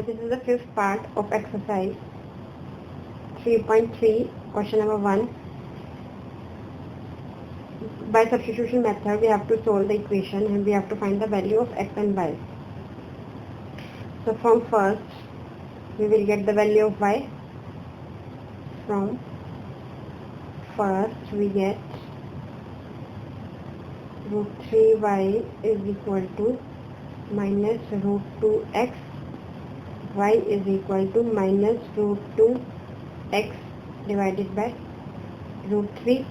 This is the fifth part of exercise 3.3, question number 1. By substitution method, we have to solve the equation and we have to find the value of x and y. So from first, we will get the value of y. From first, we get root 3y is equal to minus root 2x. Y is equal to minus root 2x divided by root 3.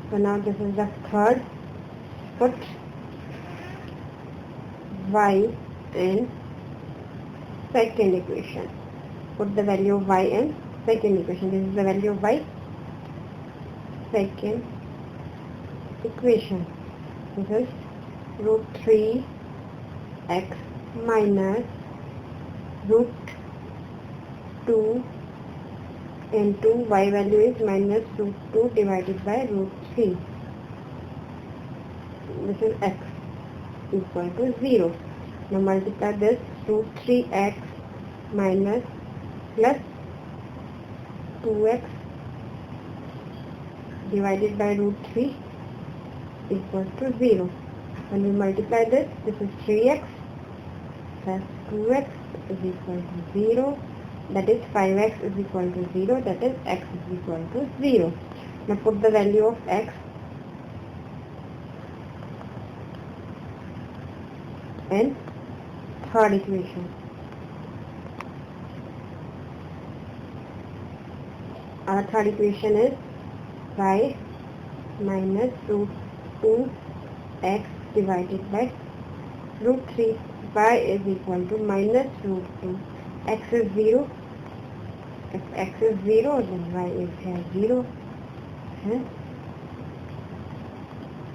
So now this is the third. Put y in second equation. Put the value of y in second equation. This is the value of y. Second equation. This is root 3x minus root 2 into y value is minus root 2 divided by root 3. This is x equal to 0. Now multiply this root 3x minus plus 2x divided by root 3 equals to 0. When we multiply this is 3x plus 2x is equal to 0. That is 5x is equal to 0. That is x is equal to 0. Now put the value of x in third equation. Our third equation is y minus root 2x divided by root 3. Y is equal to minus root 2. X is 0. If x is 0, then y is here 0.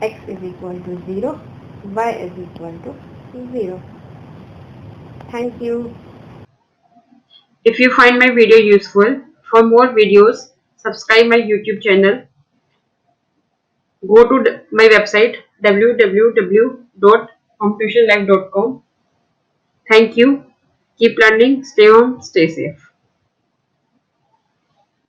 X is equal to 0. Y is equal to 0. Thank you. If you find my video useful, for more videos, subscribe my YouTube channel. Go to my website www.hometuitionlive.com. Thank you. Keep learning. Stay home. Stay safe.